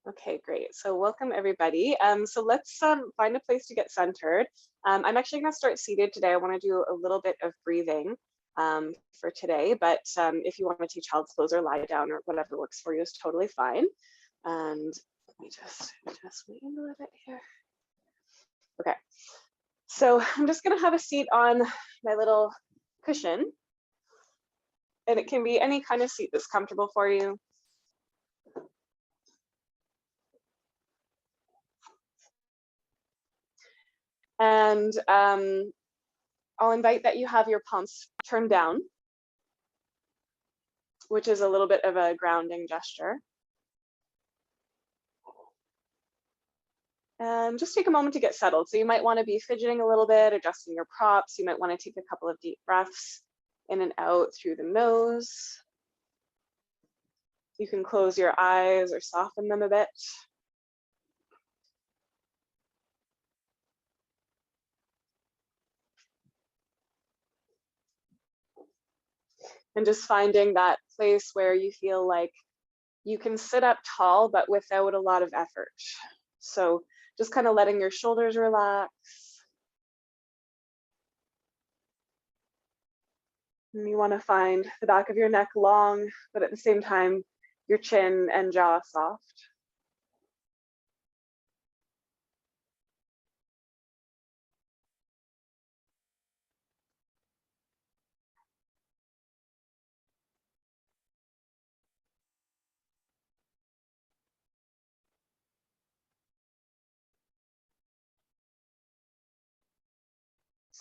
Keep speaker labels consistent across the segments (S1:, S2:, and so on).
S1: Okay, great. So welcome everybody. So let's find a place to get centered. I'm actually going to start seated today. I want to do a little bit of breathing for today, but if you want to take child's pose or lie down or whatever works for you is totally fine. And let me just wait a little bit here. Okay, so I'm just going to have a seat on my little cushion, and it can be any kind of seat that's comfortable for you. And I'll invite that you have your palms turned down, which is a little bit of a grounding gesture. And just take a moment to get settled. So you might want to be fidgeting a little bit, adjusting your props. You might want to take a couple of deep breaths in and out through the nose. You can close your eyes or soften them a bit. And just finding that place where you feel like you can sit up tall, but without a lot of effort. So just kind of letting your shoulders relax. And you want to find the back of your neck long, but at the same time, your chin and jaw soft.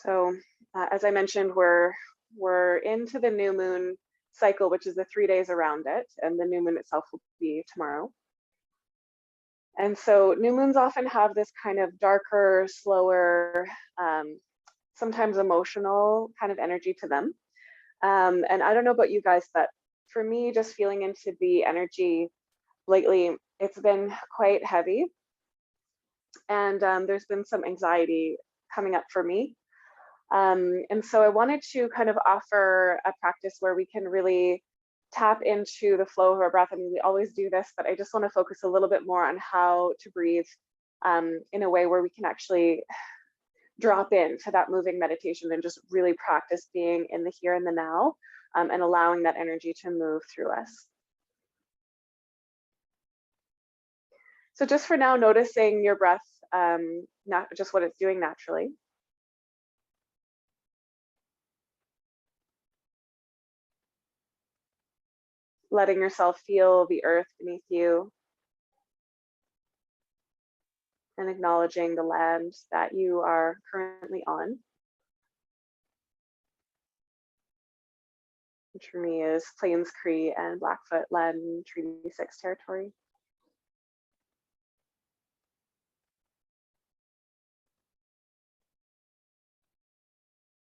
S1: So as I mentioned, we're into the new moon cycle, which is the 3 days around it, and the new moon itself will be tomorrow. And so new moons often have this kind of darker, slower, sometimes emotional kind of energy to them. And I don't know about you guys, but for me, just feeling into the energy lately, it's been quite heavy. And there's been some anxiety coming up for me. And so I wanted to kind of offer a practice where we can really tap into the flow of our breath. I mean, we always do this, but I just want to focus a little bit more on how to breathe in a way where we can actually drop into that moving meditation and just really practice being in the here and the now and allowing that energy to move through us. So just for now, noticing your breath, not just what it's doing naturally. Letting yourself feel the earth beneath you and acknowledging the land that you are currently on, which for me is Plains Cree and Blackfoot Land Treaty 6 territory.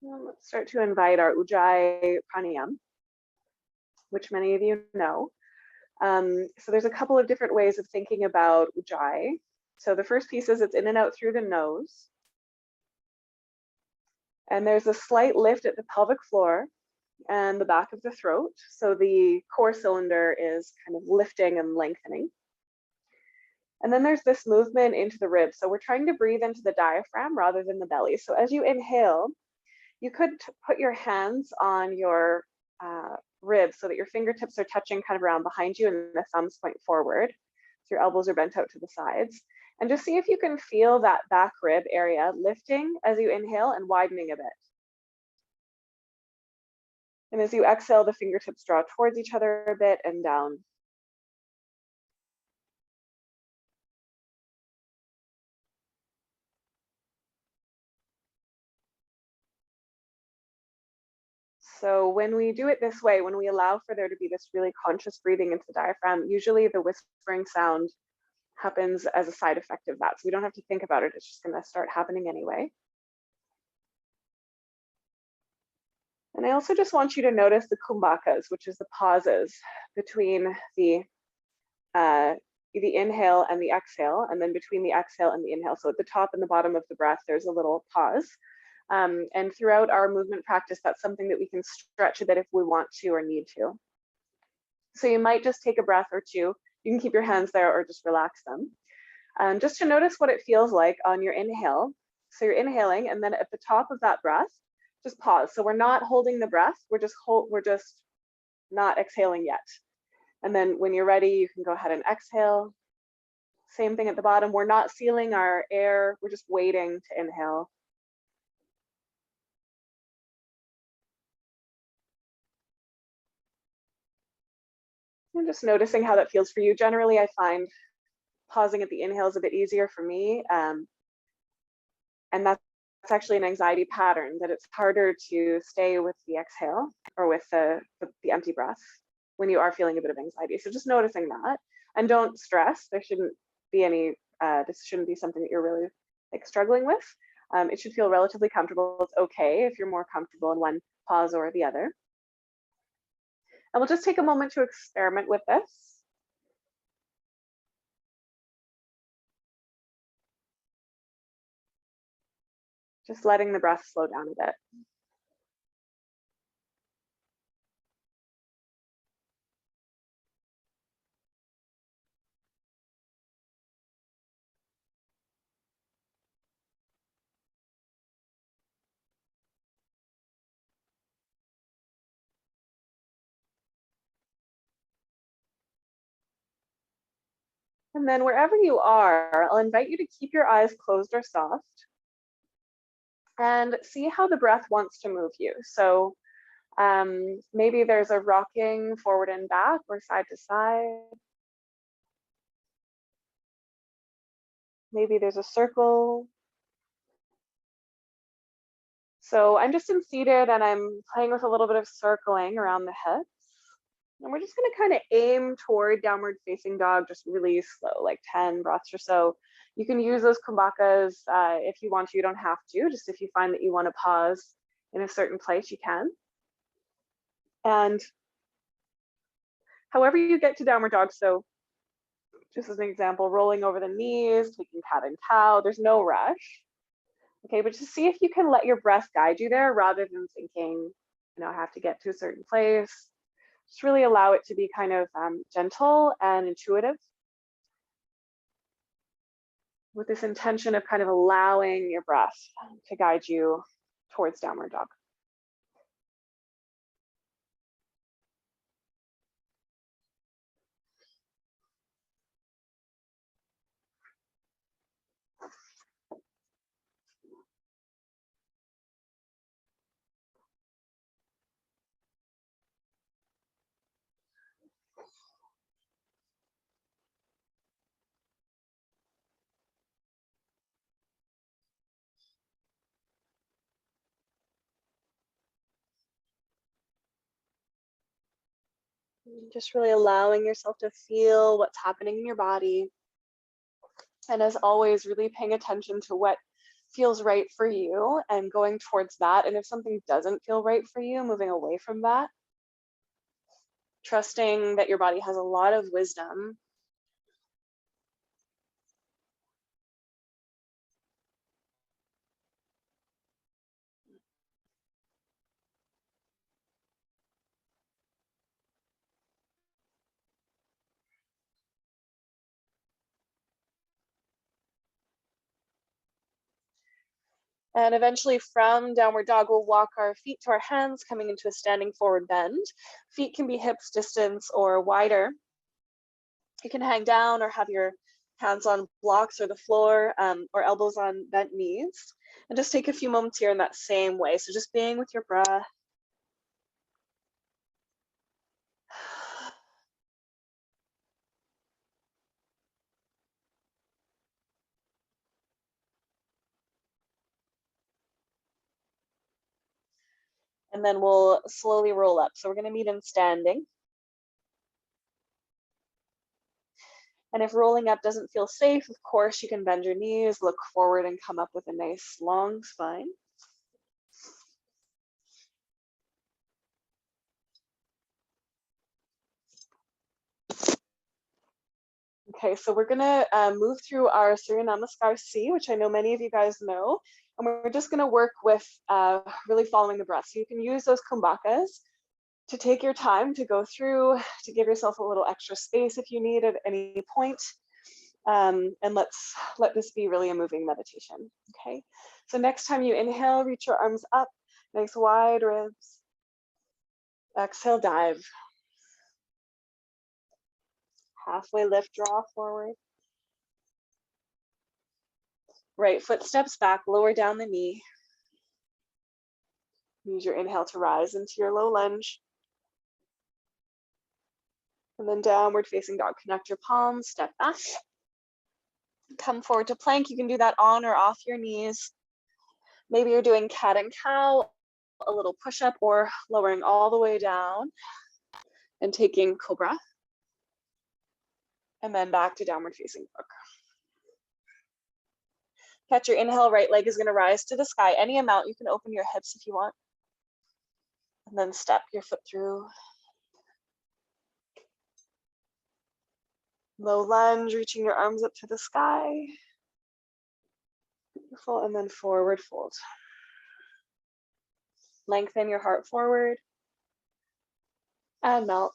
S1: Let's start to invite our Ujjayi Pranayam, which many of you know. So there's a couple of different ways of thinking about Ujjayi. So the first piece is it's in and out through the nose. And there's a slight lift at the pelvic floor and the back of the throat. So the core cylinder is kind of lifting and lengthening. And then there's this movement into the ribs. So we're trying to breathe into the diaphragm rather than the belly. So as you inhale, you could put your hands on your ribs so that your fingertips are touching kind of around behind you and the thumbs point forward. So your elbows are bent out to the sides. And just see if you can feel that back rib area lifting as you inhale and widening a bit. And as you exhale, the fingertips draw towards each other a bit and down. So when we do it this way, when we allow for there to be this really conscious breathing into the diaphragm, usually the whispering sound happens as a side effect of that. So we don't have to think about it. It's just going to start happening anyway. And I also just want you to notice the kumbhakas, which is the pauses between the inhale and the exhale, and then between the exhale and the inhale. So at the top and the bottom of the breath, there's a little pause. And throughout our movement practice, that's something that we can stretch a bit if we want to or need to. So you might just take a breath or two You can keep your hands there or just relax them. Just to notice what it feels like on your inhale. So you're inhaling, and then at the top of that breath, just pause. So we're not holding the breath, we're just not exhaling yet. And then when you're ready, you can go ahead and exhale. Same thing at the bottom. We're not sealing our air, we're just waiting to inhale. And just noticing how that feels for you. Generally, I find pausing at the inhale is a bit easier for me. And that's actually an anxiety pattern, that it's harder to stay with the exhale or with the empty breath when you are feeling a bit of anxiety. So just noticing that, and don't stress. There shouldn't be any, this shouldn't be something that you're really like struggling with. It should feel relatively comfortable. It's okay if you're more comfortable in one pause or the other. And we'll just take a moment to experiment with this. Just letting the breath slow down a bit. And then wherever you are, I'll invite you to keep your eyes closed or soft and see how the breath wants to move you. So maybe there's a rocking forward and back or side to side. Maybe there's a circle. So I'm just in seated and I'm playing with a little bit of circling around the hips. And we're just gonna kind of aim toward downward facing dog, just really slow, like 10 breaths or so. You can use those kumbakas if you want to, you don't have to, just if you find that you want to pause in a certain place, you can. And however you get to downward dog, so just as an example, rolling over the knees, taking cat and cow, there's no rush. Okay, but just see if you can let your breath guide you there rather than thinking, I have to get to a certain place. Just really allow it to be kind of gentle and intuitive, with this intention of kind of allowing your breath to guide you towards downward dog. Just really allowing yourself to feel what's happening in your body. And as always, really paying attention to what feels right for you and going towards that. And if something doesn't feel right for you, moving away from that. Trusting that your body has a lot of wisdom. And eventually from downward dog, we'll walk our feet to our hands, coming into a standing forward bend. Feet can be hips distance or wider. You can hang down or have your hands on blocks or the floor, or elbows on bent knees. And just take a few moments here in that same way. So just being with your breath. And then we'll slowly roll up. So we're going to meet in standing. And if rolling up doesn't feel safe, of course, you can bend your knees, look forward, and come up with a nice long spine. Okay, so we're gonna move through our Surya Namaskar C, which I know many of you guys know, and we're just gonna work with really following the breath. So you can use those kumbakas to take your time to go through, to give yourself a little extra space if you need at any point. And let this be really a moving meditation, okay? So next time you inhale, reach your arms up, nice wide ribs. Exhale, dive. Halfway lift, draw forward. Right foot steps back, lower down the knee. Use your inhale to rise into your low lunge. And then downward facing dog. Connect your palms, step back. Come forward to plank. You can do that on or off your knees. Maybe you're doing cat and cow, a little push-up, or lowering all the way down and taking cobra. And then back to downward facing dog. Catch your inhale, right leg is going to rise to the sky. Any amount, you can open your hips if you want. And then step your foot through. Low lunge, reaching your arms up to the sky. Beautiful, and then forward fold. Lengthen your heart forward. And melt.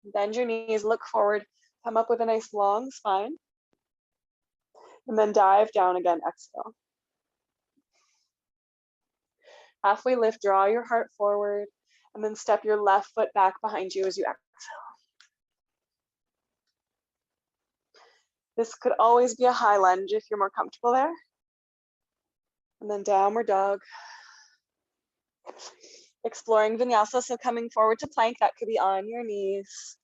S1: Bend your knees, look forward, come up with a nice long spine. And then dive down again, exhale. Halfway lift, draw your heart forward, and then step your left foot back behind you as you exhale. This could always be a high lunge if you're more comfortable there. And then downward dog. Exploring vinyasa, so coming forward to plank, that could be on your knees.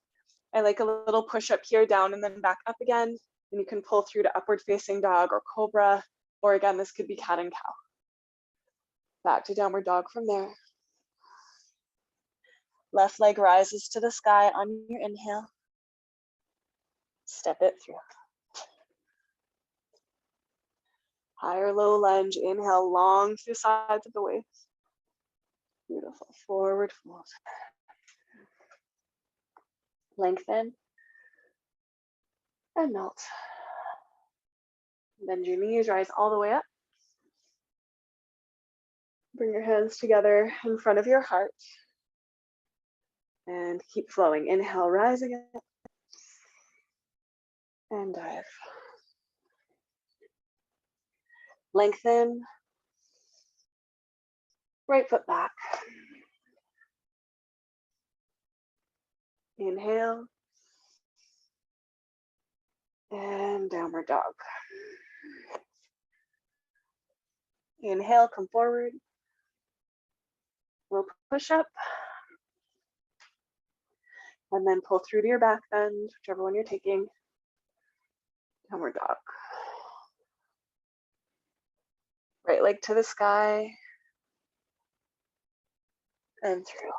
S1: I like a little push up here, down, and then back up again. And you can pull through to upward facing dog or cobra, or again, this could be cat and cow. Back to downward dog from there. Left leg rises to the sky on your inhale. Step it through. High or low lunge, inhale long through sides of the waist. Beautiful, forward fold. Lengthen and melt. Bend your knees, rise all the way up. Bring your hands together in front of your heart. And keep flowing. Inhale, rising up. And dive. Lengthen. Right foot back. Inhale. And downward dog. Inhale, come forward. We'll push up. And then pull through to your back bend, whichever one you're taking. Downward dog. Right leg to the sky. And through.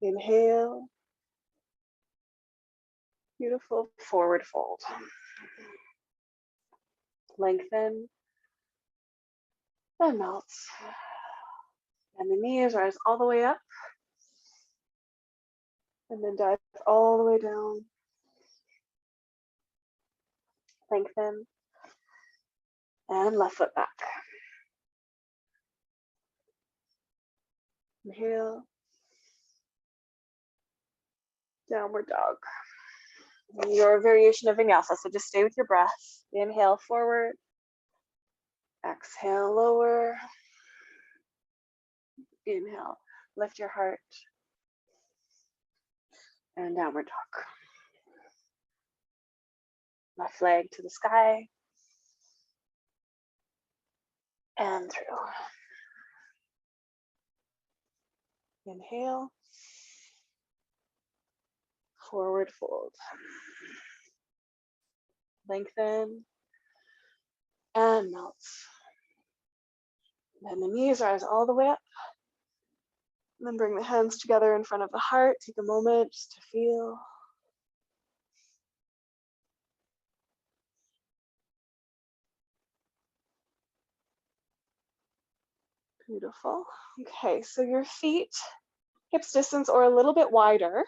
S1: Inhale. Beautiful, forward fold. Lengthen. And melt. And the knees rise all the way up. And then dive all the way down. Lengthen. And left foot back. Inhale. Downward dog. Your variation of vinyasa, so just stay with your breath. Inhale forward. Exhale lower. Inhale, lift your heart. And downward dog. Left leg to the sky. And through. Inhale. Forward fold. Lengthen. And melt. Then the knees rise all the way up. And then bring the hands together in front of the heart. Take a moment just to feel. Beautiful. Okay, so your feet, hips distance or a little bit wider.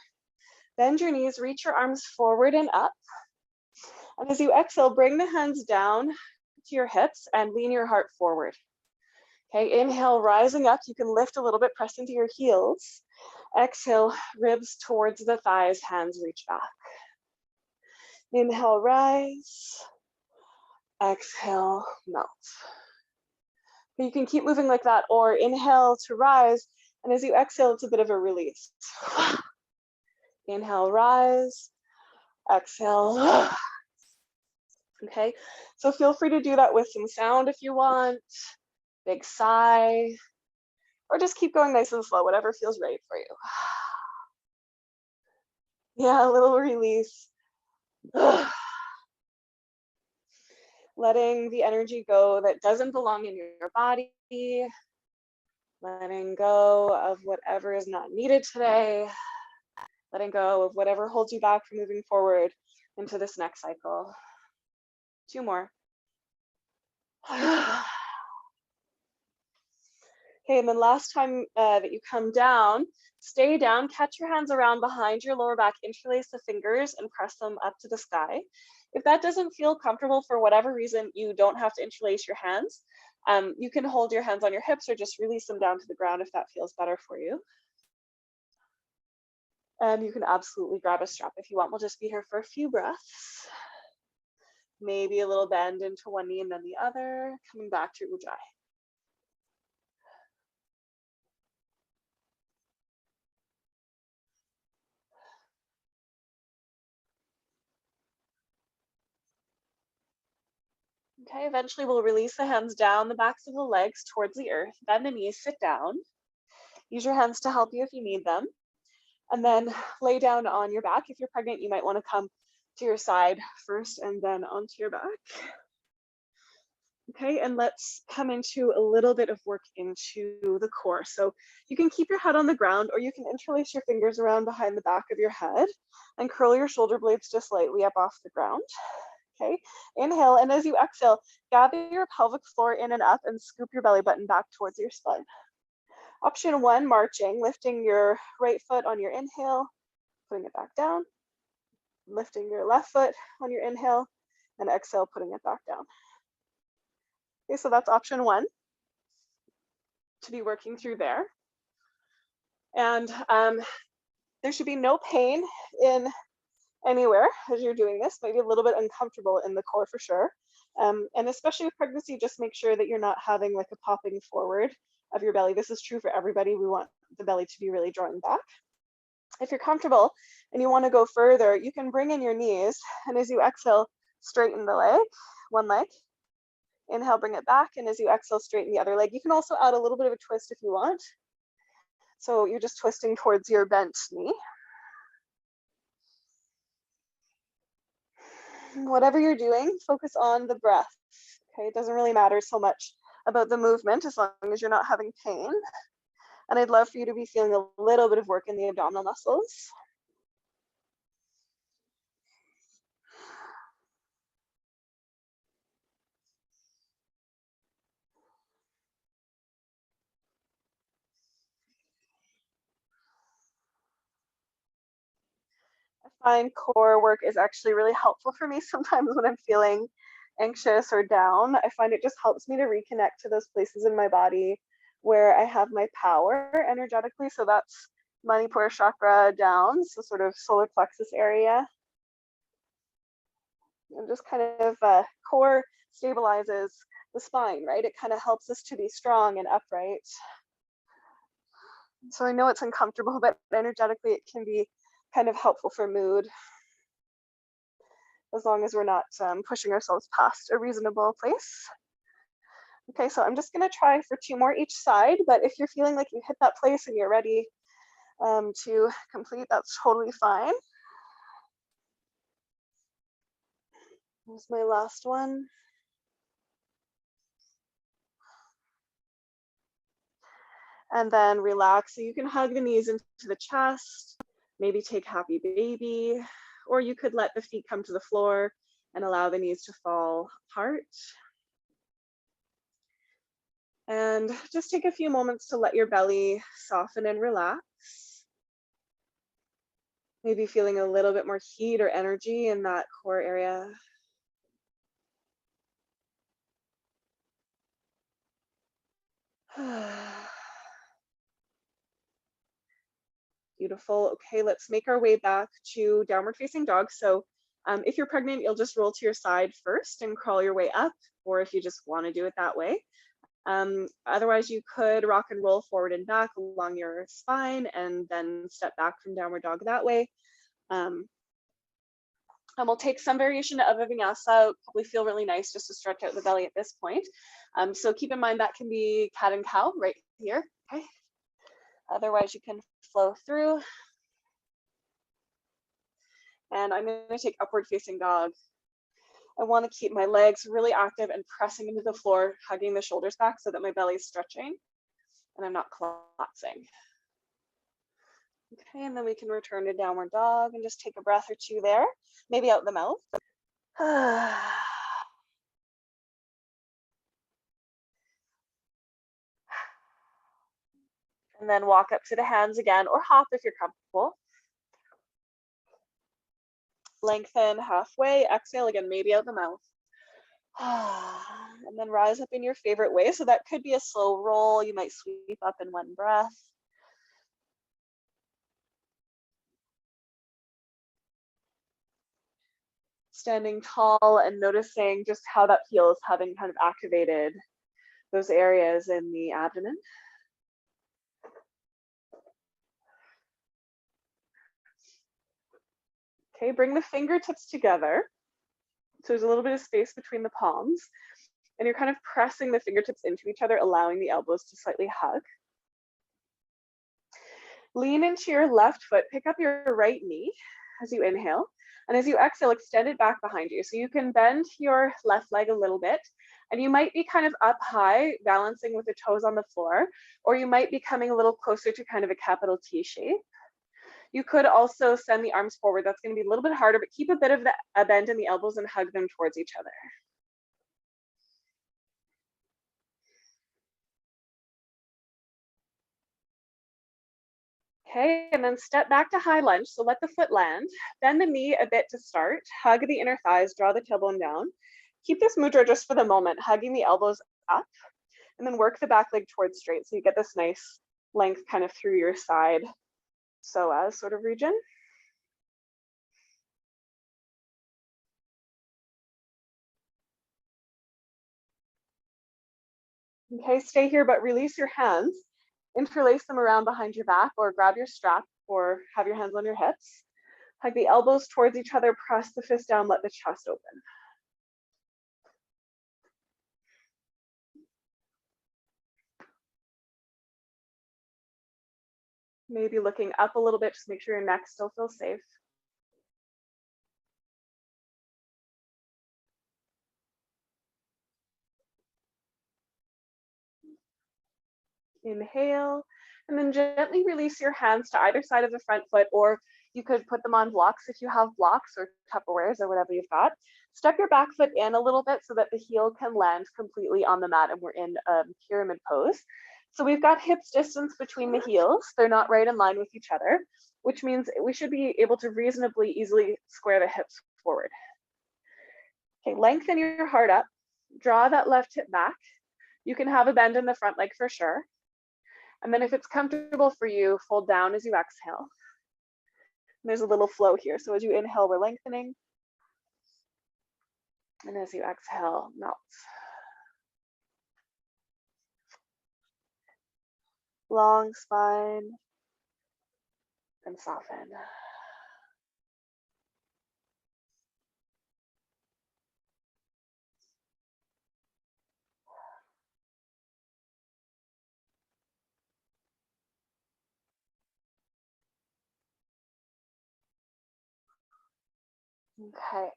S1: Bend your knees, reach your arms forward and up. And as you exhale, bring the hands down to your hips and lean your heart forward. Okay, inhale, rising up. You can lift a little bit, press into your heels. Exhale, ribs towards the thighs, hands reach back. Inhale, rise. Exhale, melt. You can keep moving like that, or inhale to rise, and as you exhale, it's a bit of a release. Inhale, rise. Exhale. Okay, so feel free to do that with some sound if you want. Big sigh, or just keep going nice and slow, whatever feels right for you. Yeah, a little release. Letting the energy go that doesn't belong in your body. Letting go of whatever is not needed today. Letting go of whatever holds you back from moving forward into this next cycle. 2 more. Okay, and then last time that you come down, stay down, catch your hands around behind your lower back, interlace the fingers and press them up to the sky. If that doesn't feel comfortable for whatever reason, you don't have to interlace your hands. You can hold your hands on your hips or just release them down to the ground if that feels better for you. And you can absolutely grab a strap if you want. We'll just be here for a few breaths. Maybe a little bend into one knee and then the other, coming back to Ujjayi. Okay, eventually we'll release the hands down the backs of the legs towards the earth. Bend the knees, sit down. Use your hands to help you if you need them. And then lay down on your back. If you're pregnant, you might want to come to your side first and then onto your back. Okay, and let's come into a little bit of work into the core. So you can keep your head on the ground, or you can interlace your fingers around behind the back of your head and curl your shoulder blades just lightly up off the ground. Okay, inhale, and as you exhale, gather your pelvic floor in and up and scoop your belly button back towards your spine. Option 1, marching, lifting your right foot on your inhale, putting it back down, lifting your left foot on your inhale, and exhale, putting it back down. Okay, so that's option 1 to be working through there. And there should be no pain in anywhere as you're doing this. Maybe a little bit uncomfortable in the core for sure. And especially with pregnancy, just make sure that you're not having like a popping forward of your belly. This is true for everybody. We want the belly to be really drawing back. If you're comfortable and you want to go further, you can bring in your knees, and as you exhale, straighten the leg, one leg. Inhale, bring it back, and as you exhale, straighten the other leg. You can also add a little bit of a twist if you want. So you're just twisting towards your bent knee. Whatever you're doing, focus on the breath. Okay, it doesn't really matter so much about the movement as long as you're not having pain. And I'd love for you to be feeling a little bit of work in the abdominal muscles. I find core work is actually really helpful for me sometimes when I'm feeling anxious or down. I find it just helps me to reconnect to those places in my body where I have my power energetically. So that's Manipura chakra down, so sort of solar plexus area. And just kind of core stabilizes the spine, right? It kind of helps us to be strong and upright. So I know it's uncomfortable, but energetically it can be kind of helpful for mood, as long as we're not pushing ourselves past a reasonable place. Okay, so I'm just gonna try for 2 more each side, but if you're feeling like you hit that place and you're ready to complete, that's totally fine. Here's my last one. And then relax. So you can hug the knees into the chest, maybe take happy baby, or you could let the feet come to the floor and allow the knees to fall apart. And just take a few moments to let your belly soften and relax. Maybe feeling a little bit more heat or energy in that core area. Beautiful. Okay, let's make our way back to downward facing dog. So if you're pregnant, you'll just roll to your side first and crawl your way up, or if you just want to do it that way. Otherwise, you could rock and roll forward and back along your spine and then step back from downward dog that way. And we'll take some variation of a vinyasa. Probably feel really nice just to stretch out the belly at this point. So keep in mind that can be cat and cow right here. Okay. Otherwise, you can flow through. And I'm going to take upward facing dog. I want to keep my legs really active and pressing into the floor, hugging the shoulders back so that my belly is stretching and I'm not collapsing. Okay, and then we can return to downward dog and just take a breath or two there, maybe out the mouth. And then walk up to the hands again, or hop if you're comfortable. Lengthen halfway, exhale again, maybe out the mouth. And then rise up in your favorite way. So that could be a slow roll. You might sweep up in one breath. Standing tall and noticing just how that feels, having kind of activated those areas in the abdomen. Okay, bring the fingertips together. So there's a little bit of space between the palms, and you're kind of pressing the fingertips into each other, allowing the elbows to slightly hug. Lean into your left foot, pick up your right knee as you inhale. And as you exhale, extend it back behind you. So you can bend your left leg a little bit, and you might be kind of up high, balancing with the toes on the floor, or you might be coming a little closer to kind of a capital T shape. You could also send the arms forward. That's going to be a little bit harder, but keep a bit of a bend in the elbows and hug them towards each other. Okay, and then step back to high lunge. So let the foot land, bend the knee a bit to start, hug the inner thighs, draw the tailbone down. Keep this mudra just for the moment, hugging the elbows up, and then work the back leg towards straight. So you get this nice length kind of through your side psoas sort of region. Okay, stay here, but release your hands. Interlace them around behind your back, or grab your strap, or have your hands on your hips. Hug the elbows towards each other, press the fist down, let the chest open. Maybe looking up a little bit, just make sure your neck still feels safe. Inhale, and then gently release your hands to either side of the front foot, or you could put them on blocks if you have blocks or Tupperwares or whatever you've got. Step your back foot in a little bit so that the heel can land completely on the mat, and we're in pyramid pose. So we've got hips distance between the heels. They're not right in line with each other, which means we should be able to reasonably easily square the hips forward. Okay, lengthen your heart up, draw that left hip back. You can have a bend in the front leg for sure. And then if it's comfortable for you, fold down as you exhale. And there's a little flow here. So as you inhale, we're lengthening. And as you exhale, melt. Long spine and soften. Okay,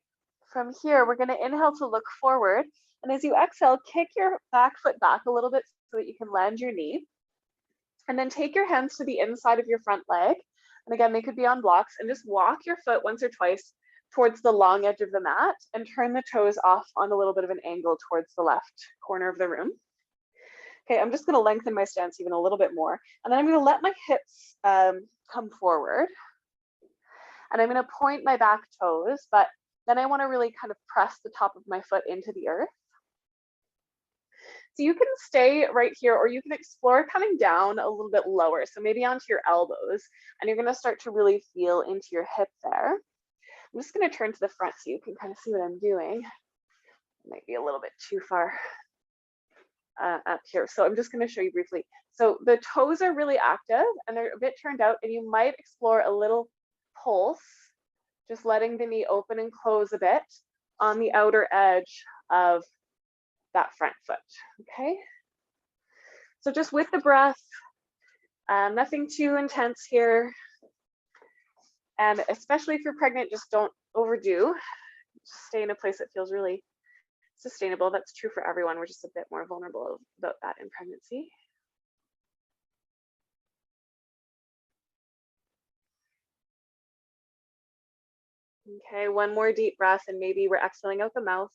S1: from here, we're going to inhale to look forward. And as you exhale, kick your back foot back a little bit so that you can land your knee. And then take your hands to the inside of your front leg. And again, they could be on blocks, and just walk your foot once or twice towards the long edge of the mat and turn the toes off on a little bit of an angle towards the left corner of the room. Okay, I'm just going to lengthen my stance even a little bit more. And then I'm going to let my hips come forward. And I'm going to point my back toes, but then I want to really kind of press the top of my foot into the earth. So you can stay right here, or you can explore coming down a little bit lower. So maybe onto your elbows, and you're gonna start to really feel into your hip there. I'm just gonna turn to the front so you can kind of see what I'm doing. It might be a little bit too far up here. So I'm just gonna show you briefly. So the toes are really active and they're a bit turned out, and you might explore a little pulse, just letting the knee open and close a bit on the outer edge of that front foot, okay? So just with the breath, nothing too intense here. And especially if you're pregnant, just don't overdo. Just stay in a place that feels really sustainable. That's true for everyone. We're just a bit more vulnerable about that in pregnancy. Okay, one more deep breath, and maybe we're exhaling out the mouth.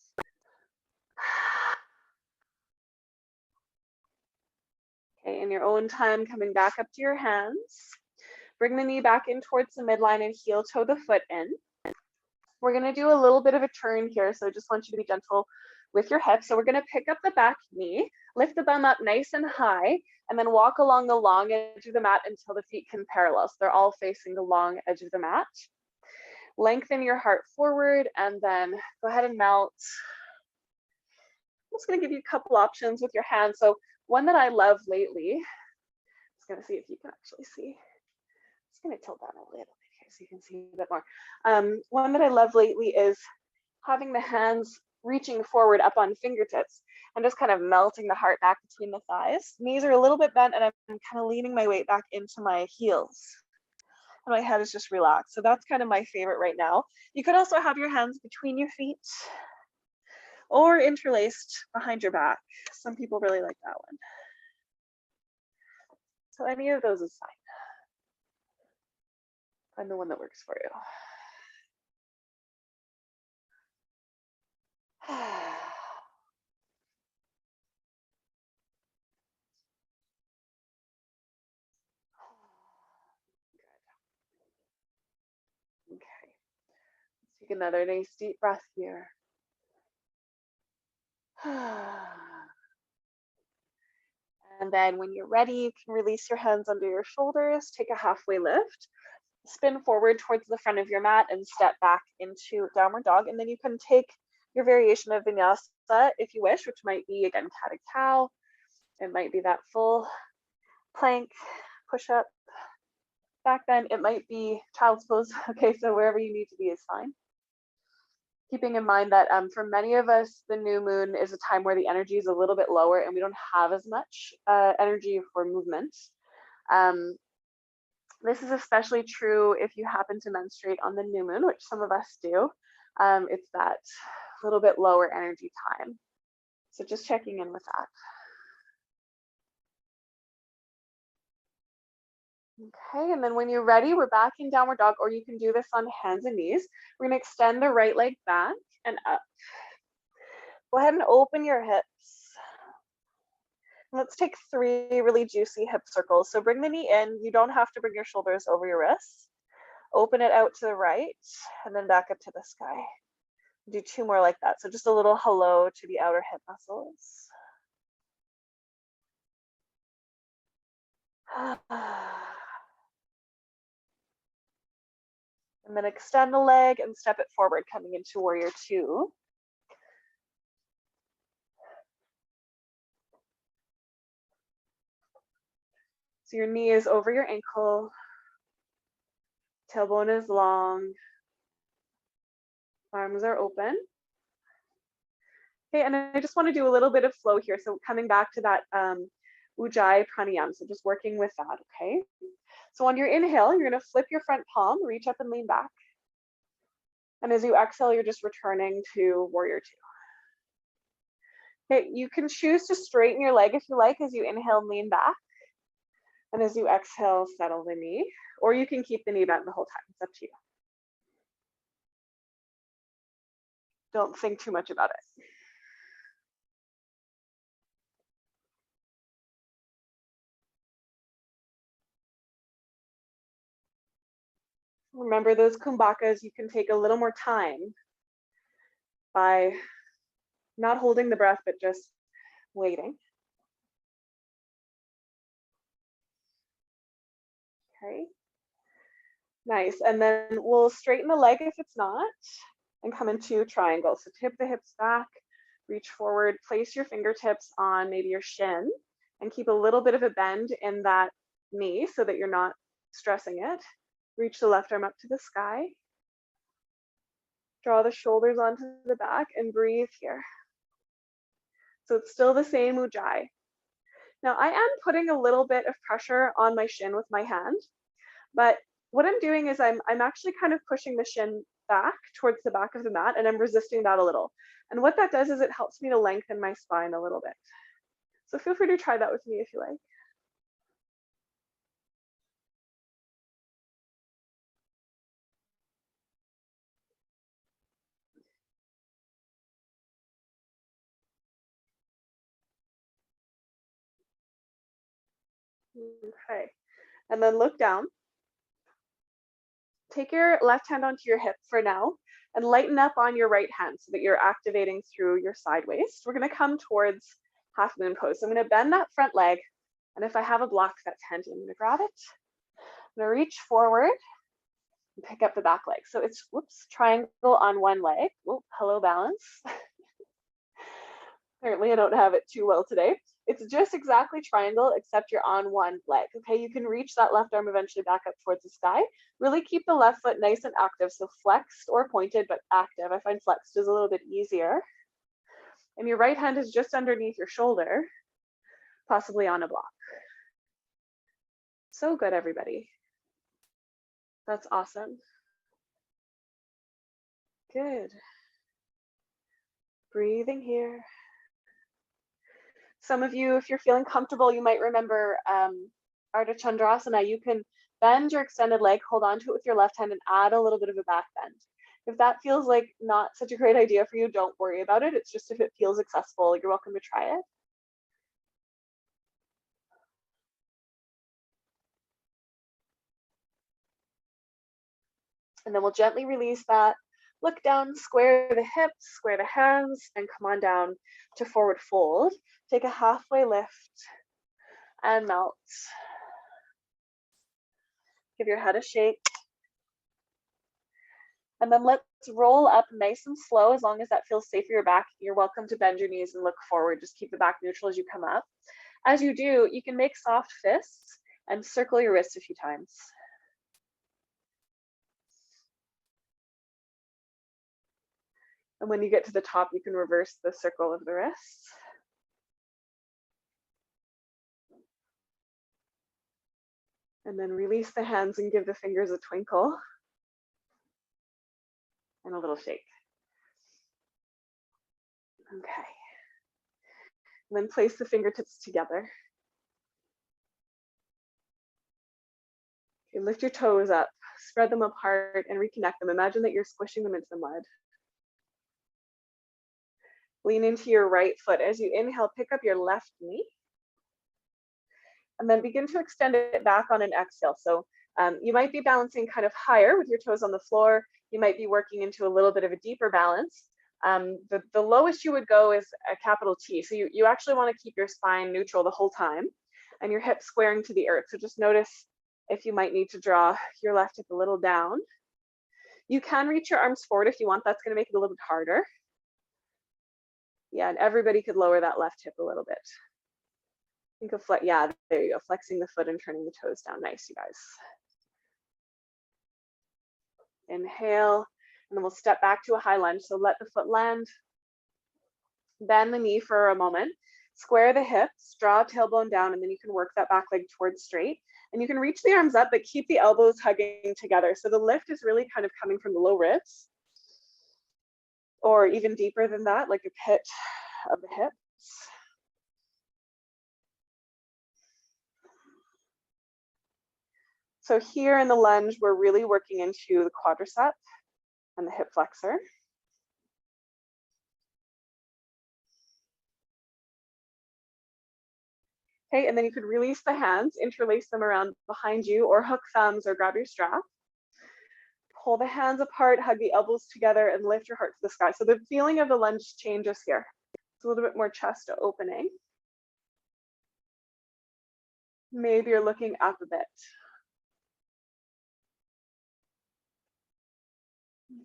S1: Okay, in your own time, coming back up to your hands. Bring the knee back in towards the midline and heel toe the foot in. We're gonna do a little bit of a turn here, so I just want you to be gentle with your hips. So we're gonna pick up the back knee, lift the bum up nice and high, and then walk along the long edge of the mat until the feet can parallel. So they're all facing the long edge of the mat. Lengthen your heart forward, and then go ahead and melt. I'm just gonna give you a couple options with your hands. So one that I love lately, I'm just gonna see if you can actually see. I'm just gonna tilt that a little bit here so you can see a bit more. One that I love lately is having the hands reaching forward up on fingertips and just kind of melting the heart back between the thighs. Knees are a little bit bent and I'm kind of leaning my weight back into my heels. And my head is just relaxed. So that's kind of my favorite right now. You could also have your hands between your feet or interlaced behind your back. Some people really like that one. So any of those is fine. Find the one that works for you. Okay, let's take another nice deep breath here. And then when you're ready, you can release your hands under your shoulders, take a halfway lift, spin forward towards the front of your mat and step back into downward dog. And then you can take your variation of vinyasa if you wish, which might be, again, cat-cow. It might be that full plank, push-up. Back then, it might be child's pose. Okay, so wherever you need to be is fine. Keeping in mind that for many of us, the new moon is a time where the energy is a little bit lower and we don't have as much energy for movement. This is especially true if you happen to menstruate on the new moon, which some of us do. It's that little bit lower energy time. So just checking in with that. Okay, and then when you're ready, we're back in downward dog, or you can do this on hands and knees. We're gonna extend the right leg back and up. Go ahead and open your hips. Let's take 3 really juicy hip circles. So bring the knee in. You don't have to bring your shoulders over your wrists. Open it out to the right and then back up to the sky. Do 2 more like that. So just a little hello to the outer hip muscles. And then extend the leg and step it forward, coming into warrior 2. So your knee is over your ankle, tailbone is long, arms are open. Okay, and I just want to do a little bit of flow here. So coming back to that Ujjayi pranayama, so just working with that, okay? So on your inhale, you're gonna flip your front palm, reach up and lean back. And as you exhale, you're just returning to warrior 2. Okay, you can choose to straighten your leg if you like as you inhale and lean back. And as you exhale, settle the knee, or you can keep the knee bent the whole time. It's up to you. Don't think too much about it. Remember those kumbakas, you can take a little more time by not holding the breath, but just waiting. Okay, nice. And then we'll straighten the leg if it's not, and come into triangle. So tip the hips back, reach forward, place your fingertips on maybe your shin, and keep a little bit of a bend in that knee so that you're not stressing it. Reach the left arm up to the sky. Draw the shoulders onto the back and breathe here. So it's still the same ujjayi. Now I am putting a little bit of pressure on my shin with my hand, but what I'm doing is I'm actually kind of pushing the shin back towards the back of the mat, and I'm resisting that a little. And what that does is it helps me to lengthen my spine a little bit. So feel free to try that with me if you like. Okay, and then look down. Take your left hand onto your hip for now and lighten up on your right hand so that you're activating through your side waist. We're going to come towards half moon pose. So I'm going to bend that front leg, and if I have a block that's handy, I'm going to grab it. I'm going to reach forward and pick up the back leg. So it's, whoops, triangle on one leg. Oh, hello, balance. Apparently I don't have it too well today. It's just exactly triangle, except you're on one leg. Okay, you can reach that left arm eventually back up towards the sky. Really keep the left foot nice and active. So flexed or pointed, but active. I find flexed is a little bit easier. And your right hand is just underneath your shoulder, possibly on a block. So good, everybody. That's awesome. Good. Breathing here. Some of you, if you're feeling comfortable, you might remember Ardha Chandrasana. You can bend your extended leg, hold on to it with your left hand, and add a little bit of a back bend. If that feels like not such a great idea for you, don't worry about it. It's just if it feels accessible, you're welcome to try it. And then we'll gently release that. Look down, square the hips, square the hands, and come on down to forward fold. Take a halfway lift and melt. Give your head a shake. And then let's roll up nice and slow. As long as that feels safe for your back, you're welcome to bend your knees and look forward. Just keep the back neutral as you come up. As you do, you can make soft fists and circle your wrists a few times. And when you get to the top, you can reverse the circle of the wrists. And then release the hands and give the fingers a twinkle and a little shake. Okay. And then place the fingertips together. Okay, lift your toes up, spread them apart, and reconnect them. Imagine that you're squishing them into the mud. Lean into your right foot. As you inhale, pick up your left knee. And then begin to extend it back on an exhale. So you might be balancing kind of higher with your toes on the floor. You might be working into a little bit of a deeper balance. The lowest you would go is a capital T. So you actually want to keep your spine neutral the whole time and your hips squaring to the earth. So just notice if you might need to draw your left hip a little down. You can reach your arms forward if you want. That's going to make it a little bit harder. Yeah, and everybody could lower that left hip a little bit. Think of yeah, there you go, flexing the foot and turning the toes down. Nice, you guys. Inhale, and then we'll step back to a high lunge. So let the foot land. Bend the knee for a moment. Square the hips, draw tailbone down, and then you can work that back leg towards straight. And you can reach the arms up, but keep the elbows hugging together. So the lift is really kind of coming from the low ribs, or even deeper than that, like a pit of the hips. So here in the lunge, we're really working into the quadricep and the hip flexor. Okay, and then you could release the hands, interlace them around behind you, or hook thumbs, or grab your strap. Pull the hands apart, hug the elbows together, and lift your heart to the sky. So the feeling of the lunge changes here. It's a little bit more chest opening. Maybe you're looking up a bit.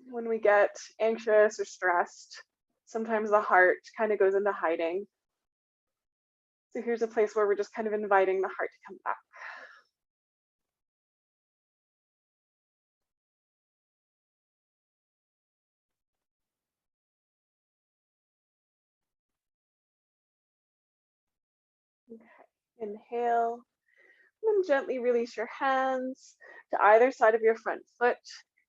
S1: When we get anxious or stressed, sometimes the heart kind of goes into hiding. So here's a place where we're just kind of inviting the heart to come back. Okay, inhale, and then gently release your hands to either side of your front foot.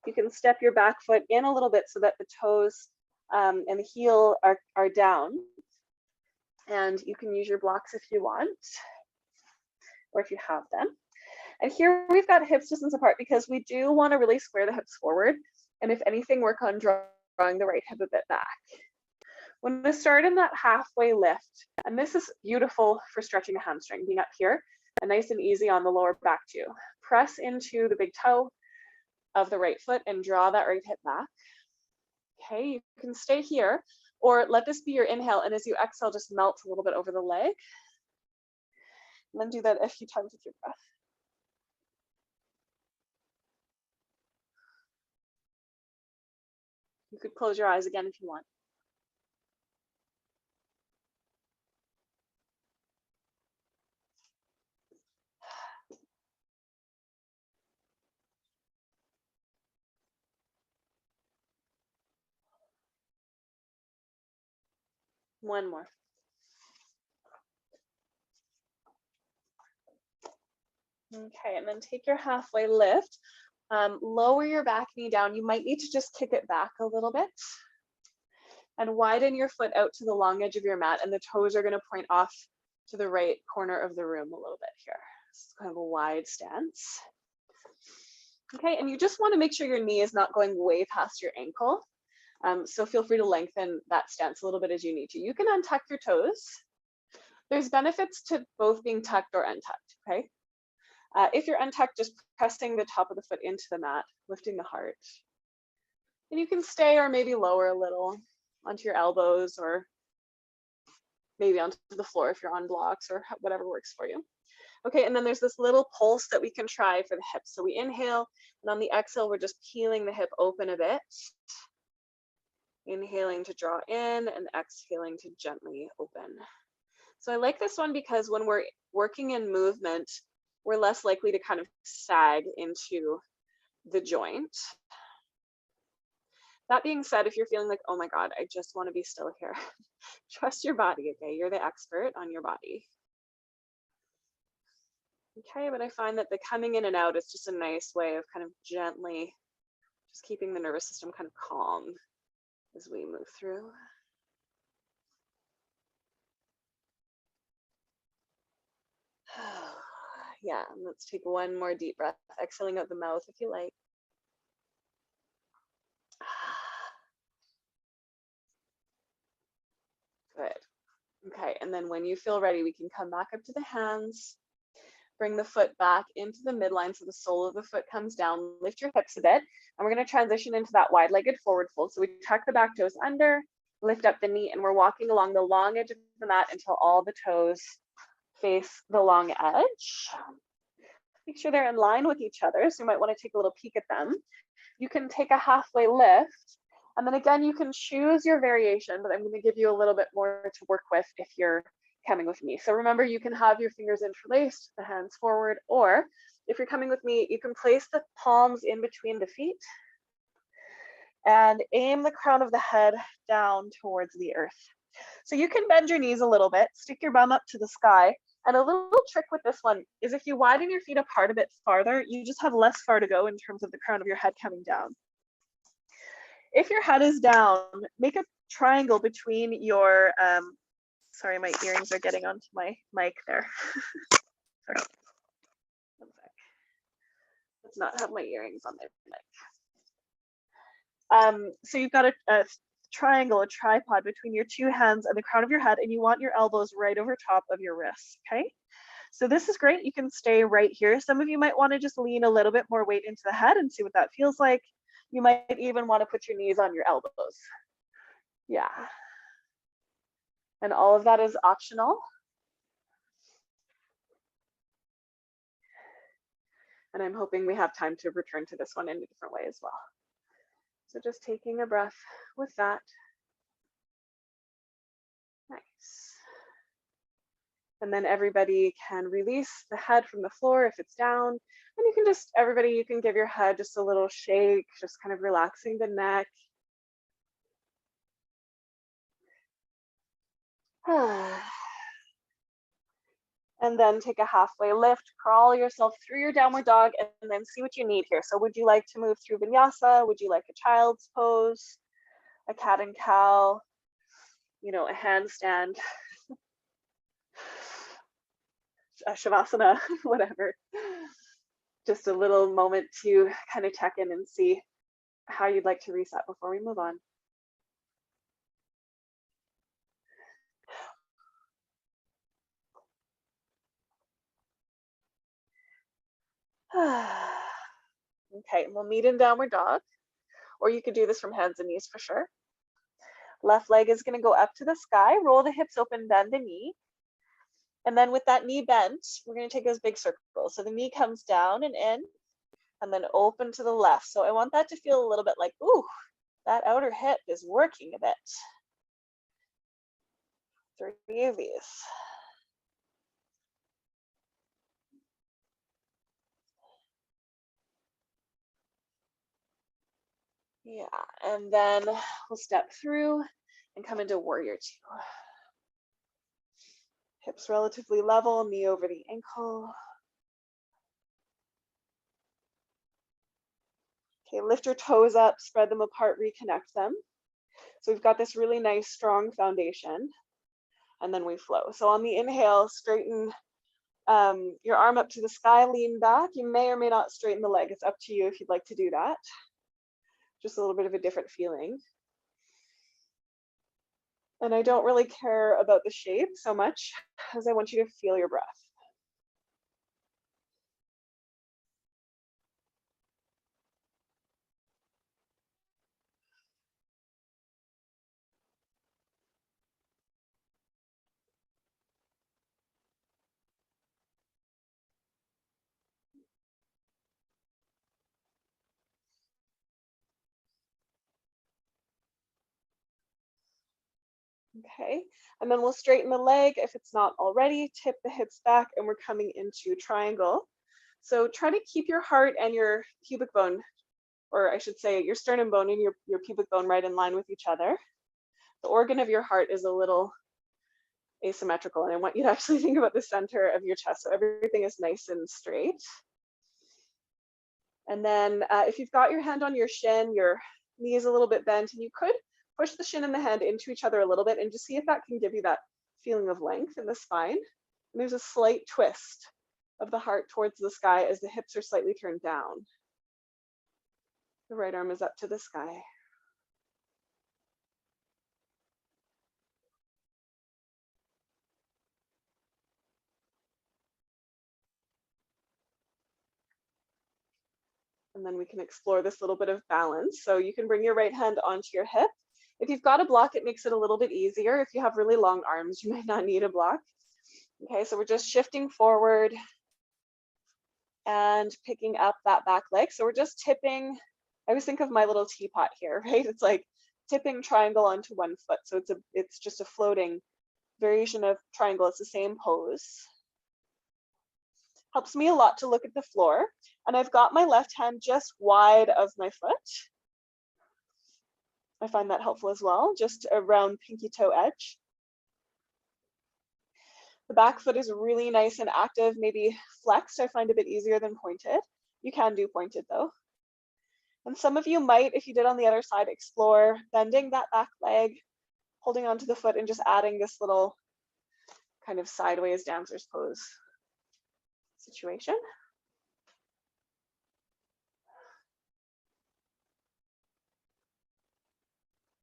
S1: You can step your back foot in a little bit so that the toes and the heel are down. And you can use your blocks if you want, or if you have them. And here we've got hips distance apart because we do want to really square the hips forward. And if anything, work on drawing the right hip a bit back. We're going to start in that halfway lift. And this is beautiful for stretching a hamstring, being up here and nice and easy on the lower back too. Press into the big toe of the right foot and draw that right hip back. Okay, you can stay here or let this be your inhale. And as you exhale, just melt a little bit over the leg. And then do that a few times with your breath. You could close your eyes again if you want. One more. Okay, and then take your halfway lift. Lower your back knee down. You might need to just kick it back a little bit. And widen your foot out to the long edge of your mat, and the toes are going to point off to the right corner of the room a little bit here. It's kind of a wide stance. Okay, and you just want to make sure your knee is not going way past your ankle. So feel free to lengthen that stance a little bit as you need to. You can untuck your toes. There's benefits to both being tucked or untucked, okay? If you're untucked, just pressing the top of the foot into the mat, lifting the heart. And you can stay or maybe lower a little onto your elbows or maybe onto the floor if you're on blocks or whatever works for you. Okay, and then there's this little pulse that we can try for the hips. So we inhale, and on the exhale, we're just peeling the hip open a bit. Inhaling to draw in and exhaling to gently open. So I like this one because when we're working in movement, we're less likely to kind of sag into the joint. That being said, if you're feeling like, oh my God, I just want to be still here, trust your body, okay? You're the expert on your body. Okay, but I find that the coming in and out is just a nice way of kind of gently just keeping the nervous system kind of calm as we move through. Yeah, let's take one more deep breath, exhaling out the mouth if you like. Good. Okay, and then when you feel ready, we can come back up to the hands. Bring the foot back into the midline so the sole of the foot comes down. Lift your hips a bit, and we're going to transition into that wide-legged forward fold. So we tuck the back toes under, lift up the knee, and we're walking along the long edge of the mat until all the toes face the long edge. Make sure they're in line with each other, so you might want to take a little peek at them. You can take a halfway lift, and then again, you can choose your variation, but I'm going to give you a little bit more to work with if you're coming with me. So remember, you can have your fingers interlaced, the hands forward, or if you're coming with me, you can place the palms in between the feet and aim the crown of the head down towards the earth. So you can bend your knees a little bit, stick your bum up to the sky. And a little trick with this one is if you widen your feet apart a bit farther, you just have less far to go in terms of the crown of your head coming down. If your head is down, make a triangle between your, sorry, my earrings are getting onto my mic there. Sorry. One sec. Let's not have my earrings on my mic. So you've got a triangle, a tripod between your two hands and the crown of your head, and you want your elbows right over top of your wrists, okay? So this is great. You can stay right here. Some of you might want to just lean a little bit more weight into the head and see what that feels like. You might even want to put your knees on your elbows. Yeah. And all of that is optional. And I'm hoping we have time to return to this one in a different way as well. So just taking a breath with that. Nice. And then everybody can release the head from the floor if it's down. And you can just, everybody, you can give your head just a little shake, just kind of relaxing the neck. And then take a halfway lift, crawl yourself through your downward dog, and then see what you need here. So would you like to move through vinyasa? Would you like a child's pose, a cat and cow, you know, a handstand, a shavasana, whatever. Just a little moment to kind of check in and see how you'd like to reset before we move on. Okay, we'll meet in downward dog, or you could do this from hands and knees for sure. Left leg is going to go up to the sky, roll the hips open, bend the knee. And then with that knee bent, we're going to take those big circles. So the knee comes down and in, and then open to the left. So I want that to feel a little bit like, ooh, that outer hip is working a bit. 3 of these. Yeah, and then we'll step through and come into warrior 2. Hips relatively level, knee over the ankle. Okay, lift your toes up, spread them apart, reconnect them. So we've got this really nice, strong foundation, and then we flow. So on the inhale, straighten your arm up to the sky, lean back. You may or may not straighten the leg. It's up to you if you'd like to do that. Just a little bit of a different feeling. And I don't really care about the shape so much as I want you to feel your breath. Okay, and then we'll straighten the leg. If it's not already, tip the hips back, and we're coming into triangle. So try to keep your heart and your pubic bone, or I should say your sternum bone and your pubic bone right in line with each other. The organ of your heart is a little asymmetrical, and I want you to actually think about the center of your chest, so everything is nice and straight. And then if you've got your hand on your shin, your knee is a little bit bent, and you could push the shin and the hand into each other a little bit and just see if that can give you that feeling of length in the spine. And there's a slight twist of the heart towards the sky as the hips are slightly turned down. The right arm is up to the sky. And then we can explore this little bit of balance. So you can bring your right hand onto your hip. If you've got a block, it makes it a little bit easier. If you have really long arms, you might not need a block. Okay, so we're just shifting forward and picking up that back leg. So we're just tipping. I always think of my little teapot here, right? It's like tipping triangle onto one foot. So it's just a floating variation of triangle. It's the same pose. Helps me a lot to look at the floor. And I've got my left hand just wide of my foot. I find that helpful as well, just around pinky toe edge. The back foot is really nice and active, maybe flexed. I find a bit easier than pointed. You can do pointed though. And some of you might, if you did on the other side, explore bending that back leg, holding onto the foot, and just adding this little kind of sideways dancer's pose situation.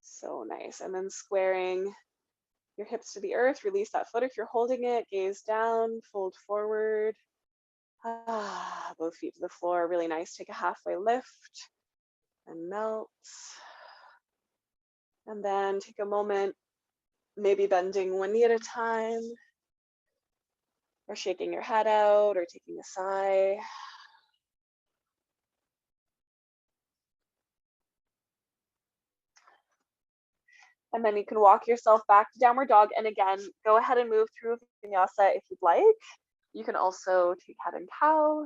S1: So nice. And then squaring your hips to the earth, release that foot if you're holding it, gaze down, fold forward. Both feet to the floor, really nice. Take a halfway lift and melt. And then take a moment, maybe bending one knee at a time, or shaking your head out, or taking a sigh. And then you can walk yourself back to downward dog. And again, go ahead and move through Vinyasa if you'd like. You can also take cat and cow.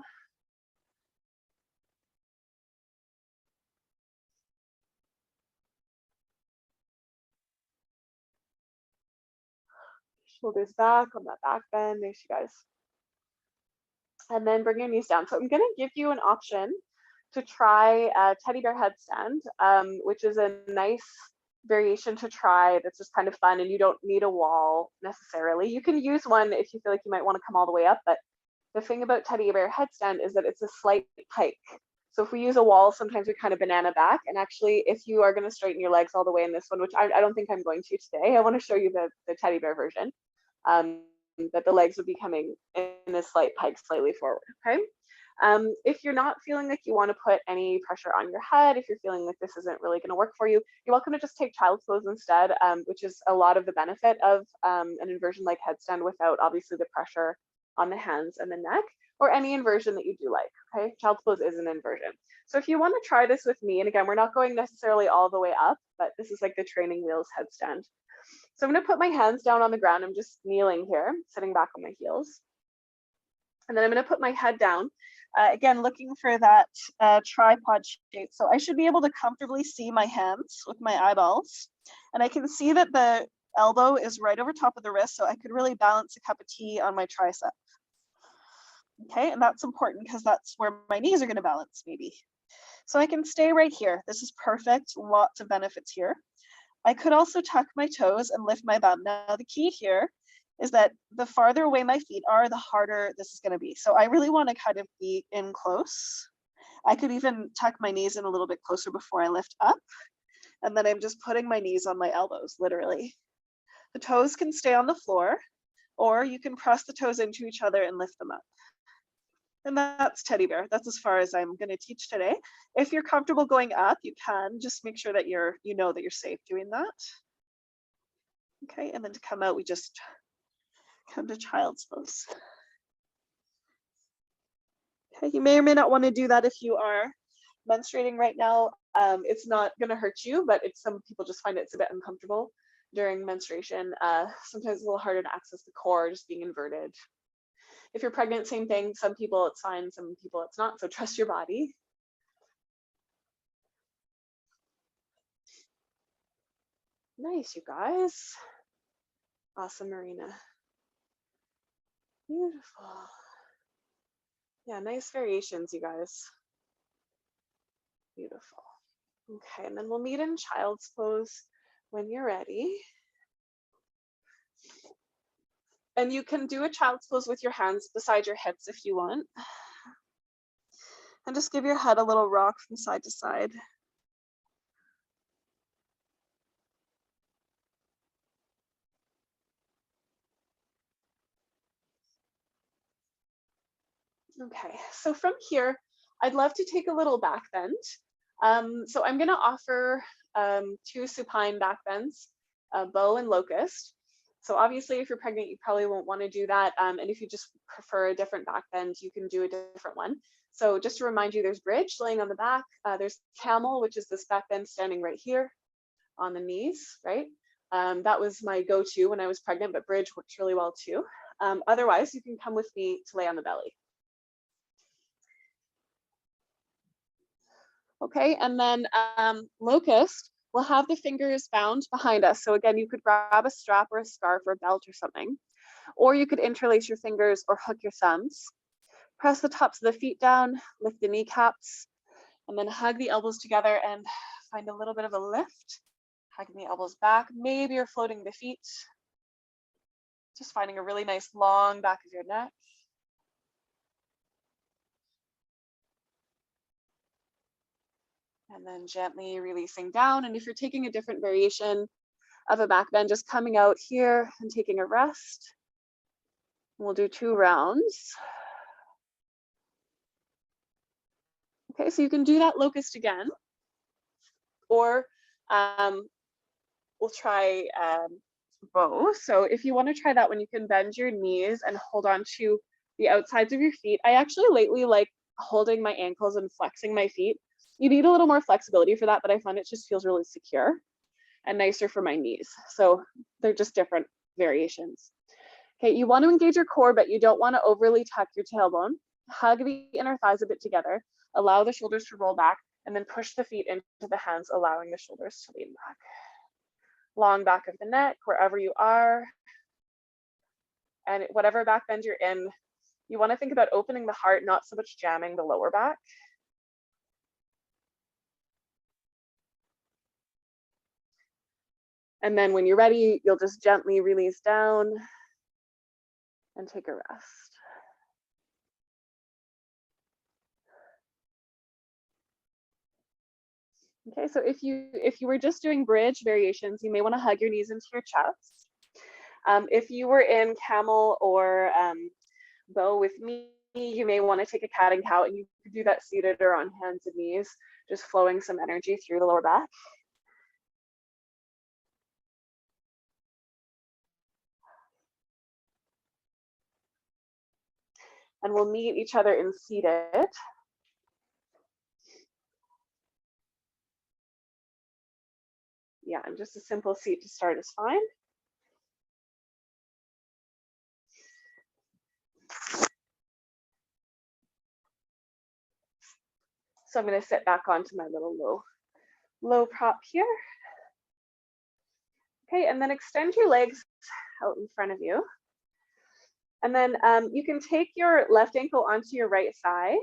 S1: Shoulders back on that back bend. There you guys. And then bring your knees down. So I'm going to give you an option to try a teddy bear headstand, which is a nice variation to try that's just kind of fun, and you don't need a wall necessarily. You can use one if you feel like you might want to come all the way up, but the thing about teddy bear headstand is that it's a slight pike. So if we use a wall, sometimes we kind of banana back. And actually, if you are going to straighten your legs all the way in this one, which I don't think I'm going to today, I want to show you the teddy bear version, that the legs would be coming in a slight pike slightly forward, okay? If you're not feeling like you want to put any pressure on your head, if you're feeling like this isn't really going to work for you, you're welcome to just take child's pose instead, which is a lot of the benefit of an inversion like headstand without obviously the pressure on the hands and the neck, or any inversion that you do like, okay? Child's pose is an inversion. So if you want to try this with me, and again, we're not going necessarily all the way up, but this is like the training wheels headstand. So I'm going to put my hands down on the ground. I'm just kneeling here, sitting back on my heels. And then I'm going to put my head down. Again, looking for that tripod shape. So I should be able to comfortably see my hands with my eyeballs. And I can see that the elbow is right over top of the wrist, so I could really balance a cup of tea on my tricep. Okay, and that's important because that's where my knees are going to balance maybe. So I can stay right here. This is perfect. Lots of benefits here. I could also tuck my toes and lift my bum. Now the key here is that the farther away my feet are, the harder this is going to be. So I really want to kind of be in close. I could even tuck my knees in a little bit closer before I lift up. And then I'm just putting my knees on my elbows, literally. The toes can stay on the floor, or you can press the toes into each other and lift them up. And that's teddy bear. That's as far as I'm going to teach today. If you're comfortable going up, you can just make sure that you know that you're safe doing that. Okay, and then to come out, we just come to child's pose. Okay, you may or may not want to do that if you are menstruating right now. It's not going to hurt you, but some people just find it's a bit uncomfortable during menstruation. Sometimes it's a little harder to access the core, just being inverted. If you're pregnant, same thing. Some people it's fine, some people it's not. So trust your body. Nice, you guys. Awesome, Marina. Beautiful. Yeah, nice variations, you guys. Beautiful. Okay, and then we'll meet in child's pose when you're ready. And you can do a child's pose with your hands beside your hips if you want. And just give your head a little rock from side to side. Okay, so from here, I'd love to take a little back bend. So I'm gonna offer 2 supine back bends, bow and locust. So obviously if you're pregnant, you probably won't wanna do that. And if you just prefer a different back bend, you can do a different one. So just to remind you, there's bridge laying on the back. There's camel, which is this back bend standing right here on the knees, right? That was my go-to when I was pregnant, but bridge works really well too. Otherwise, you can come with me to lay on the belly. Okay, and then locust, we'll have the fingers bound behind us. So again, you could grab a strap or a scarf or a belt or something, or you could interlace your fingers or hook your thumbs. Press the tops of the feet down, lift the kneecaps, and then hug the elbows together and find a little bit of a lift. Hugging the elbows back, maybe you're floating the feet. Just finding a really nice long back of your neck. And then gently releasing down. And if you're taking a different variation of a back bend, just coming out here and taking a rest. We'll do 2 rounds. Okay, so you can do that locust again, or we'll try bow. So if you want to try that one, you can bend your knees and hold on to the outsides of your feet. I actually lately like holding my ankles and flexing my feet. You need a little more flexibility for that, but I find it just feels really secure. and nicer for my knees. So they're just different variations. Okay, you want to engage your core, but you don't want to overly tuck your tailbone. Hug the inner thighs a bit together, allow the shoulders to roll back, and then push the feet into the hands, allowing the shoulders to lean back. Long back of the neck, wherever you are. And whatever back bend you're in, you want to think about opening the heart, not so much jamming the lower back. And then when you're ready, you'll just gently release down and take a rest. Okay, so if you were just doing bridge variations, you may want to hug your knees into your chest. If you were in camel or bow with me, you may want to take a cat and cow, and you could do that seated or on hands and knees, just flowing some energy through the lower back. And we'll meet each other in seated. Yeah, and just a simple seat to start is fine. So I'm going to sit back onto my little low prop here. Okay, and then extend your legs out in front of you. And then you can take your left ankle onto your right thigh,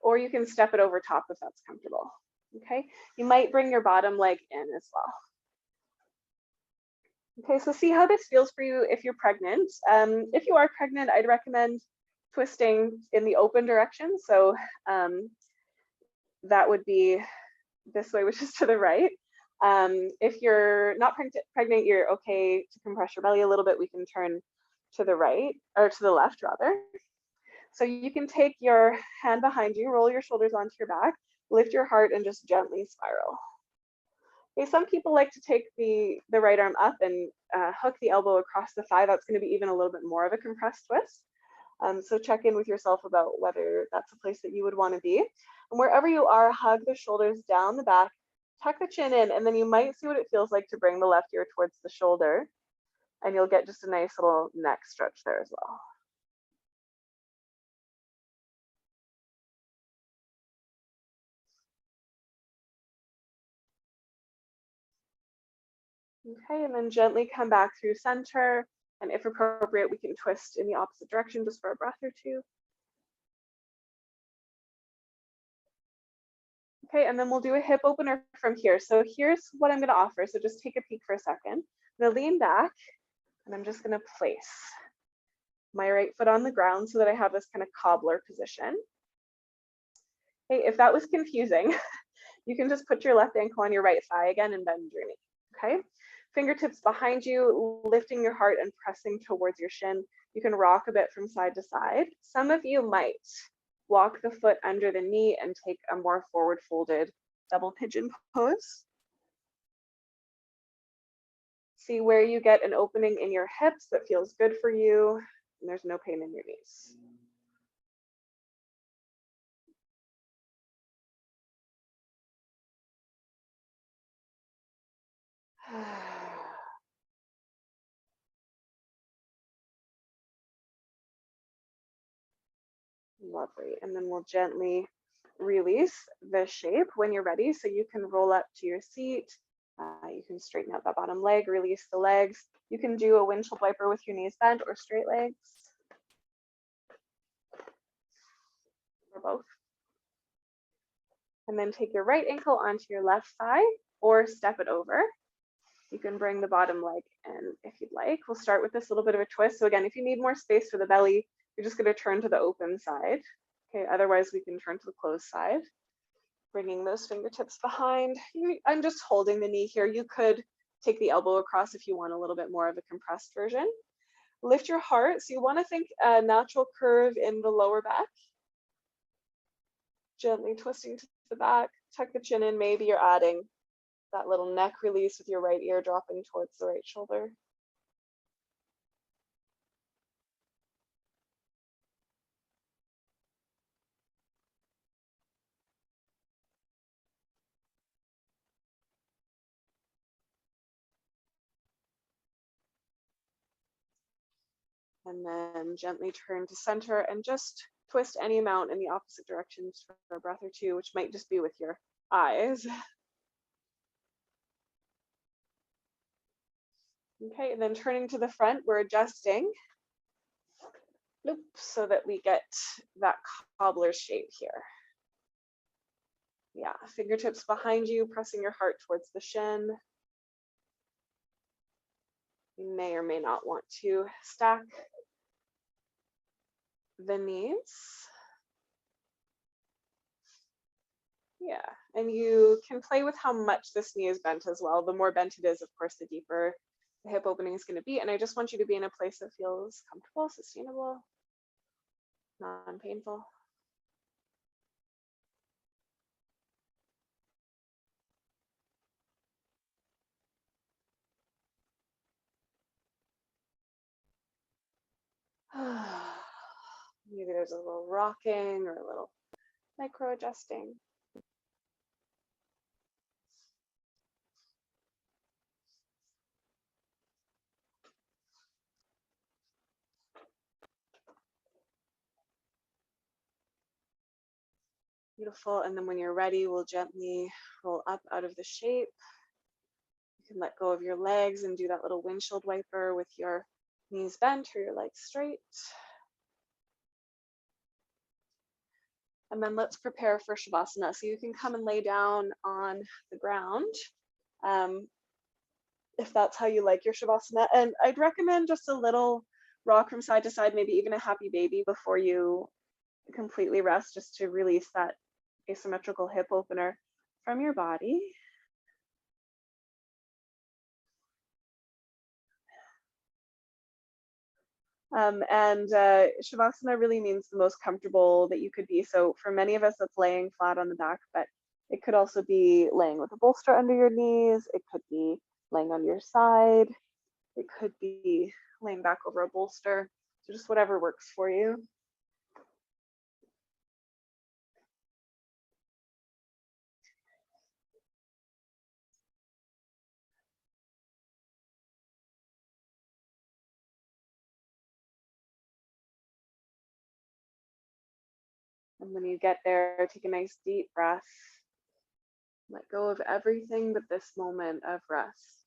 S1: or you can step it over top if that's comfortable. Okay, you might bring your bottom leg in as well. Okay, so see how this feels for you if you're pregnant. If you are pregnant, I'd recommend twisting in the open direction. So that would be this way, which is to the right. If you're not pregnant, you're okay to compress your belly a little bit. We can turn to the right, or to the left rather. So you can take your hand behind you, roll your shoulders onto your back, lift your heart, and just gently spiral. Okay, some people like to take the right arm up and hook the elbow across the thigh. That's going to be even a little bit more of a compressed twist. So check in with yourself about whether that's a place that you would want to be. And wherever you are, hug the shoulders down the back, tuck the chin in, and then you might see what it feels like to bring the left ear towards the shoulder. And you'll get just a nice little neck stretch there as well. Okay, and then gently come back through center. And if appropriate, we can twist in the opposite direction just for a breath or two. Okay, and then we'll do a hip opener from here. So here's what I'm going to offer. So just take a peek for a second. I'm going to lean back, and I'm just going to place my right foot on the ground so that I have this kind of cobbler position. Okay, if that was confusing, you can just put your left ankle on your right thigh again and bend your knee. Okay, fingertips behind you, lifting your heart and pressing towards your shin. You can rock a bit from side to side. Some of you might walk the foot under the knee and take a more forward folded double pigeon pose. See where you get an opening in your hips that feels good for you, and there's no pain in your knees. Lovely. And then we'll gently release the shape when you're ready. So you can roll up to your seat. You can straighten out that bottom leg, release the legs. You can do a windshield wiper with your knees bent or straight legs. Or both. And then take your right ankle onto your left thigh or step it over. You can bring the bottom leg in if you'd like. We'll start with this little bit of a twist. So again, if you need more space for the belly, you're just going to turn to the open side. Okay, otherwise we can turn to the closed side. Bringing those fingertips behind. I'm just holding the knee here. You could take the elbow across if you want a little bit more of a compressed version. Lift your heart. So you want to think a natural curve in the lower back. Gently twisting to the back. Tuck the chin in. Maybe you're adding that little neck release with your right ear dropping towards the right shoulder. And then gently turn to center and just twist any amount in the opposite direction for a breath or two, which might just be with your eyes. Okay, and then turning to the front, we're adjusting so that we get that cobbler shape here. Yeah, fingertips behind you, pressing your heart towards the shin. You may or may not want to stack the knees. Yeah, and you can play with how much this knee is bent as well. The more bent it is, of course, the deeper the hip opening is going to be. And I just want you to be in a place that feels comfortable, sustainable, non-painful. Maybe there's a little rocking or a little micro adjusting. Beautiful. And then when you're ready, we'll gently roll up out of the shape. You can let go of your legs and do that little windshield wiper with your knees bent or your legs straight. And then let's prepare for Shavasana. So you can come and lay down on the ground if that's how you like your Shavasana. And I'd recommend just a little rock from side to side, maybe even a happy baby before you completely rest, just to release that asymmetrical hip opener from your body. Shavasana really means the most comfortable that you could be. So for many of us, that's laying flat on the back, but it could also be laying with a bolster under your knees. It could be laying on your side. It could be laying back over a bolster. So just whatever works for you. And when you get there, take a nice deep breath. Let go of everything but this moment of rest.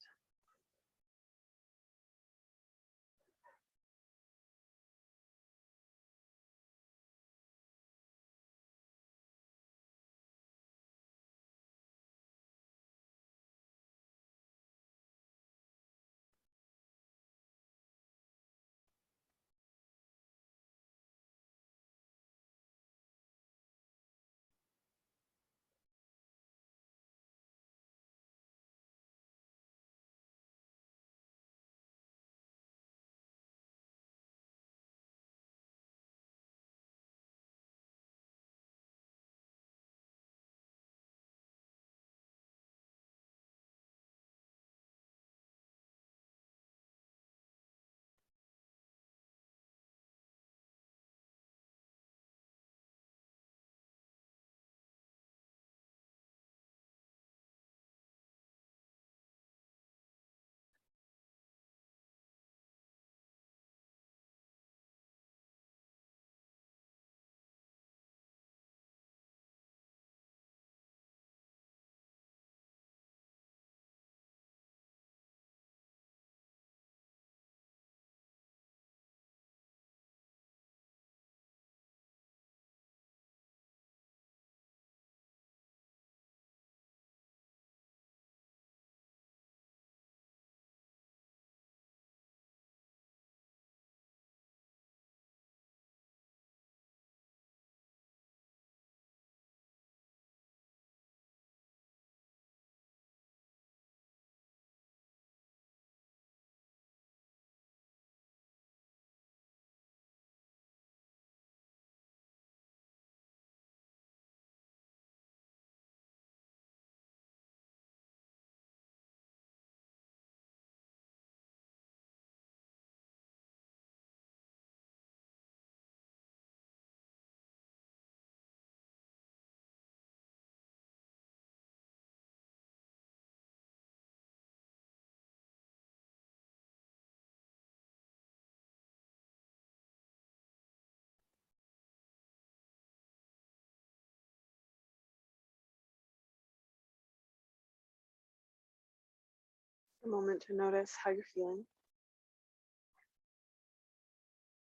S1: a moment to notice how you're feeling.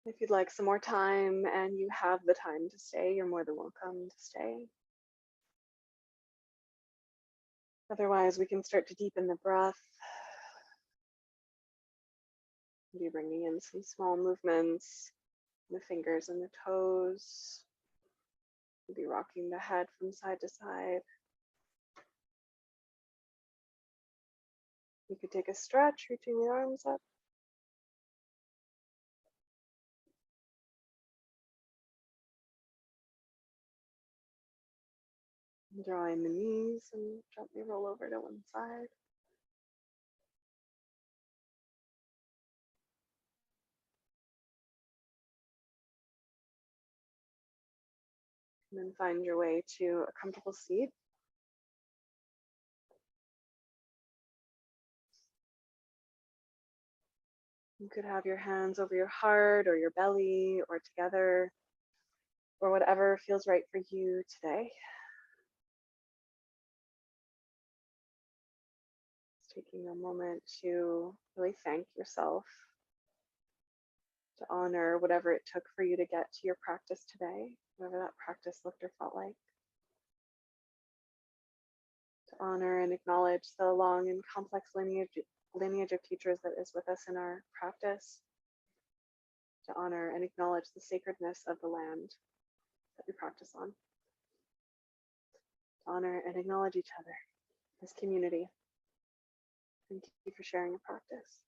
S1: If you'd like some more time and you have the time to stay, you're more than welcome to stay. Otherwise, we can start to deepen the breath. Maybe bringing in some small movements, the fingers and the toes. Maybe rocking the head from side to side. You could take a stretch, reaching the arms up. Drawing the knees and gently roll over to one side. And then find your way to a comfortable seat. You could have your hands over your heart or your belly or together, or whatever feels right for you today. Just taking a moment to really thank yourself, to honor whatever it took for you to get to your practice today, whatever that practice looked or felt like. To honor and acknowledge the long and complex lineage of teachers that is with us in our practice. To honor and acknowledge the sacredness of the land that we practice on. To honor and acknowledge each other, this community. Thank you for sharing your practice.